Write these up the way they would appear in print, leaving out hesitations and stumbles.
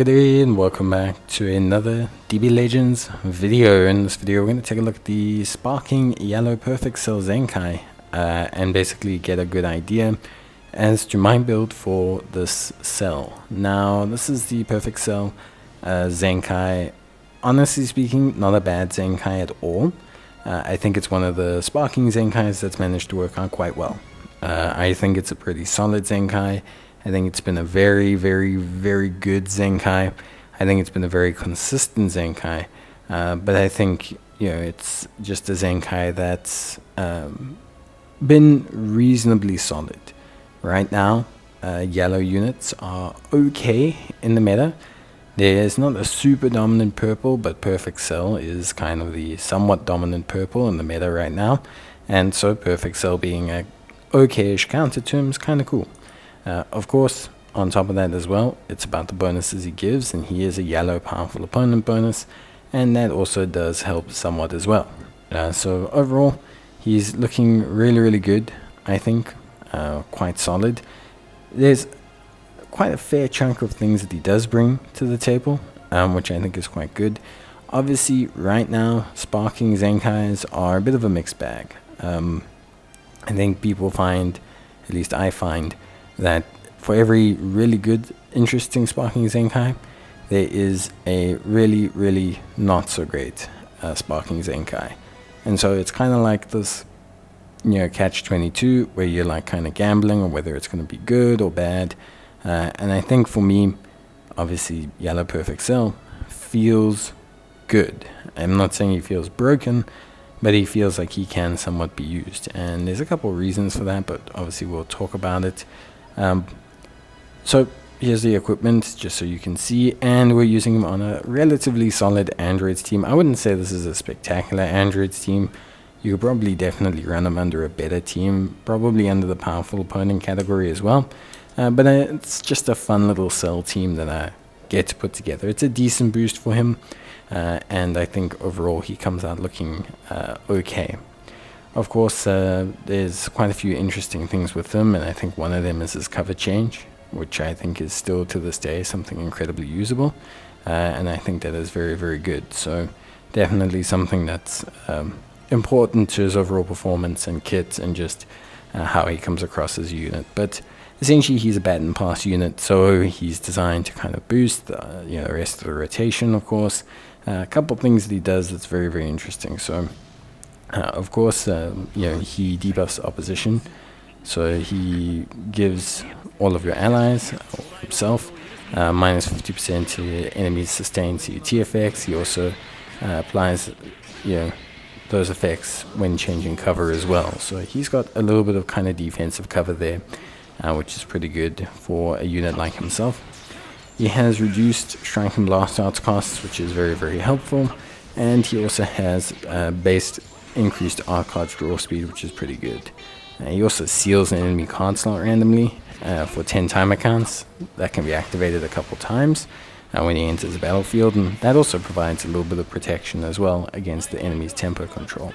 Good day and welcome back to another DB Legends video. In this video we're going to take a look at the Sparking Yellow Perfect Cell Zenkai and basically get a good idea as to my build for this cell. Now this is the Perfect Cell Zenkai. Honestly speaking, not a bad Zenkai at all. I think it's one of the Sparking Zenkais that's managed to work out quite well. I think it's a pretty solid Zenkai. I think it's been a very, very, very good Zenkai. I think it's been a very consistent Zenkai. But I think, it's just a Zenkai that's been reasonably solid. Right now, yellow units are okay in the meta. There's not a super dominant purple, but Perfect Cell is kind of the somewhat dominant purple in the meta right now. And so Perfect Cell being a okay-ish counter to him is kind of cool. Of course, on top of that as well, it's about the bonuses he gives, and he is a yellow powerful opponent bonus, and that also does help somewhat as well. So overall, he's looking really, really good, I think, quite solid. There's quite a fair chunk of things that he does bring to the table, which I think is quite good. Obviously, right now, Sparking Zenkais are a bit of a mixed bag. I think people find, at least I find, that for every really good, interesting Sparking Zenkai, there is a really, really not so great Sparking Zenkai. And so it's kind of like this, catch-22, where you're like kind of gambling on whether it's going to be good or bad. And I think for me, obviously, Yellow Perfect Cell feels good. I'm not saying he feels broken, but he feels like he can somewhat be used. And there's a couple of reasons for that, but obviously we'll talk about it. So here's the equipment, just so you can see, and we're using him on a relatively solid Androids team. I wouldn't say this is a spectacular Androids team. You could probably definitely run him under a better team, probably under the powerful opponent category as well. But it's just a fun little cell team that I get to put together. It's a decent boost for him, and I think overall he comes out looking okay. Of course, there's quite a few interesting things with him, and I think one of them is his cover change, which I think is still to this day something incredibly usable, and I think that is very, very good. So definitely something that's important to his overall performance and kit and just how he comes across as a unit. But essentially he's a bat and pass unit, so he's designed to kind of boost the rest of the rotation, of course. A couple of things that he does that's very, very interesting. So of course, he debuffs opposition, so he gives all of your allies, or himself, minus 50% to enemies sustained CUT effects. He also applies, those effects when changing cover as well. So he's got a little bit of kind of defensive cover there, which is pretty good for a unit like himself. He has reduced Strike and Blast Arts costs, which is very, very helpful, and he also has based increased art cards draw speed, which is pretty good. He also seals an enemy card slot randomly for 10 timer counts. That can be activated a couple times when he enters the battlefield, and that also provides a little bit of protection as well against the enemy's tempo control.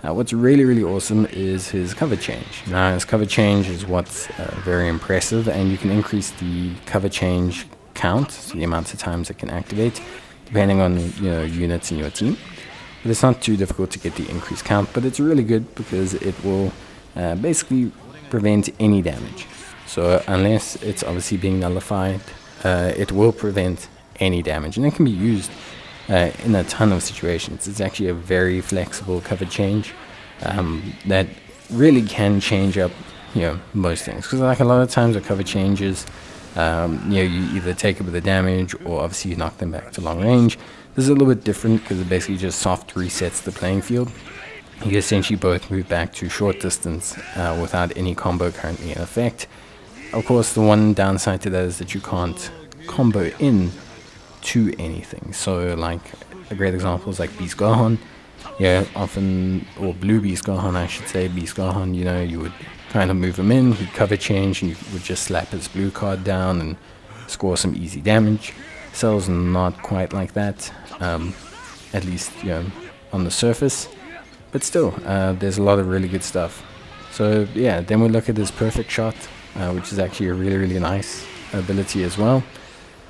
What's really, really awesome is his cover change. Now, his cover change is what's very impressive, and you can increase the cover change count, so the amount of times it can activate, depending on units in your team. But it's not too difficult to get the increased count, but it's really good because it will basically prevent any damage. So unless it's obviously being nullified, it will prevent any damage, and it can be used in a ton of situations. It's actually a very flexible cover change that really can change up most things, because like a lot of times with cover changes, you either take a bit of damage or obviously you knock them back to long range. This is a little bit different because it basically just soft resets the playing field. You essentially both move back to short distance without any combo currently in effect. Of course, the one downside to that is that you can't combo in to anything. So like a great example is like Beast Gohan. Often, or Blue Beast Gohan I should say, Beast Gohan, you would kind of move him in, he'd cover change, and you would just slap his blue card down and score some easy damage. Cell's not quite like that, at least on the surface, but still there's a lot of really good stuff. So then we look at his perfect shot, which is actually a really, really nice ability as well.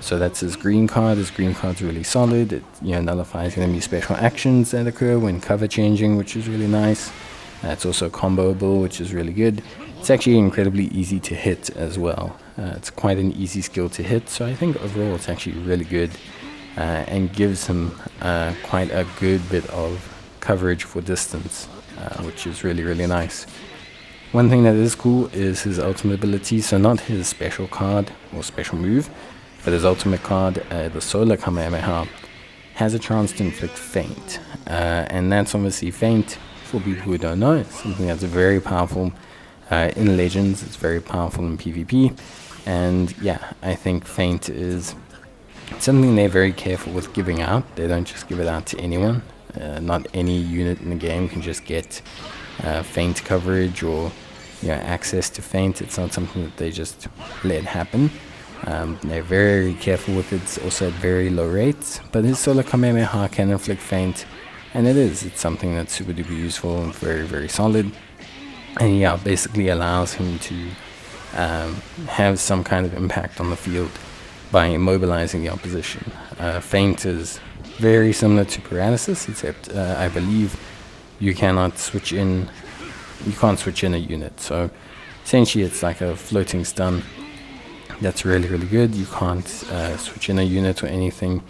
So that's his green card. His green card's really solid. It nullifies enemy special actions that occur when cover changing, which is really nice. It's also comboable, which is really good. It's actually incredibly easy to hit as well. It's quite an easy skill to hit, so I think overall it's actually really good and gives him quite a good bit of coverage for distance, which is really, really nice. One thing that is cool is his ultimate ability, so not his special card or special move, but his ultimate card, the Solar Kamehameha, has a chance to inflict Feint. And that's obviously Feint, for people who don't know, it's something that's very powerful in Legends, it's very powerful in PvP. And yeah, I think Feint is something they're very careful with giving out. They don't just give it out to anyone. Not any unit in the game can just get Feint coverage or access to Feint. It's not something that they just let happen. They're very careful with it. It's also at very low rates, but his Solar Kamehameha can inflict Feint, and it's something that's super duper useful and very, very solid. And yeah, basically allows him to have some kind of impact on the field by immobilizing the opposition. Feint is very similar to paralysis, except I believe you can't switch in a unit. So essentially it's like a floating stun. That's really, really good. You can't switch in a unit or anything.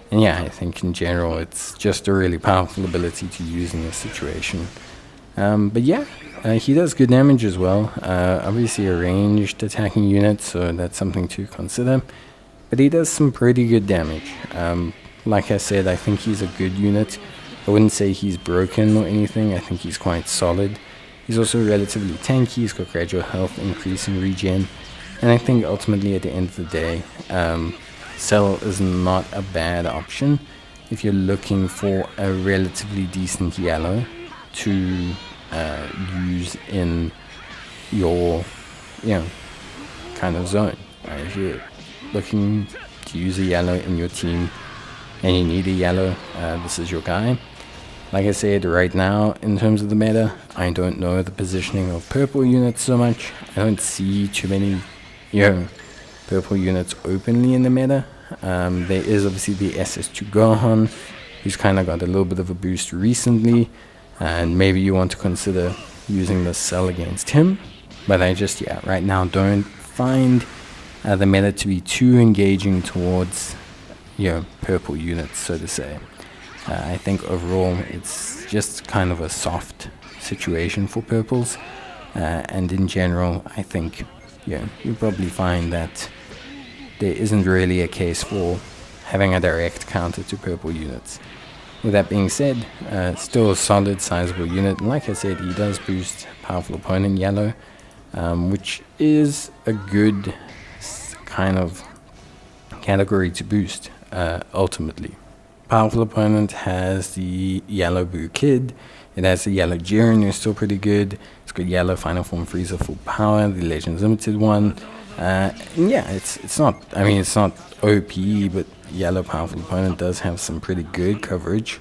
And yeah, I think in general it's just a really powerful ability to use in this situation. But yeah, he does good damage as well. Obviously a ranged attacking unit, so that's something to consider. But he does some pretty good damage. Like I said, I think he's a good unit. I wouldn't say he's broken or anything. I think he's quite solid. He's also relatively tanky. He's got gradual health increase and regen. And I think ultimately at the end of the day, Cell is not a bad option if you're looking for a relatively decent yellow to use in your kind of zone. If you're looking to use a yellow in your team and you need a yellow, this is your guy. Like I said, right now in terms of the meta, I don't know the positioning of purple units so much. I don't see too many purple units openly in the meta. There is obviously the SS2 Gohan, who's kind of got a little bit of a boost recently, and maybe you want to consider using the Cell against him. But I just right now don't find the meta to be too engaging towards purple units, so to say. I think overall it's just kind of a soft situation for purples, and in general I think you'll probably find that there isn't really a case for having a direct counter to purple units. With that being said, still a solid, sizable unit, and like I said, he does boost powerful opponent yellow, which is a good kind of category to boost, ultimately. Powerful opponent has the yellow Boo Kid, it has the yellow Jiren, who's still pretty good. It's got yellow Final Form Frieza full power, the Legends Limited one. It's not OP, but yellow powerful opponent does have some pretty good coverage.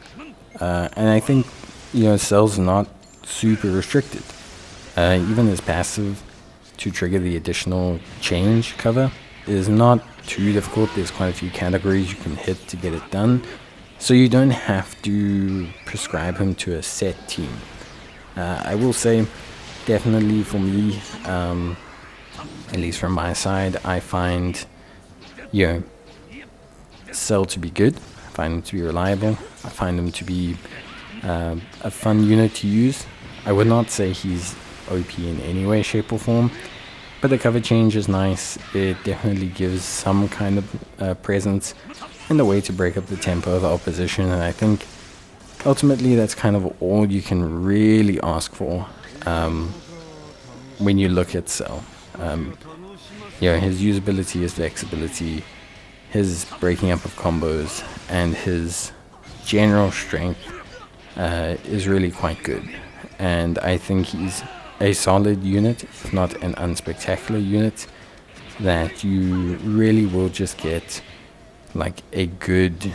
And I think, Cell's not super restricted. Even his passive to trigger the additional change cover is not too difficult. There's quite a few categories you can hit to get it done. So you don't have to prescribe him to a set team. I will say, definitely for me, at least from my side, I find Cell to be good. I find him to be reliable. I find him to be a fun unit to use. I would not say he's OP in any way, shape or form, but the cover change is nice. It definitely gives some kind of presence and a way to break up the tempo of the opposition, and I think ultimately that's kind of all you can really ask for when you look at Cell. His usability, his flexibility, his breaking up of combos, and his general strength is really quite good. And I think he's a solid unit, if not an unspectacular unit, that you really will just get like a good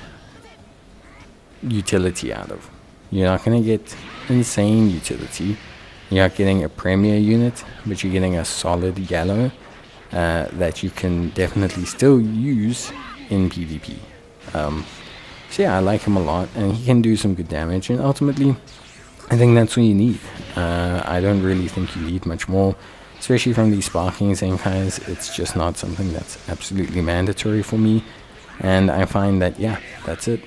utility out of. You're not going to get insane utility. You're not getting a premier unit, but you're getting a solid yellow that you can definitely still use in PvP. So yeah, I like him a lot, and he can do some good damage, and ultimately, I think that's what you need. I don't really think you need much more, especially from these sparking Zenkais. It's just not something that's absolutely mandatory for me, and I find that, yeah, that's it.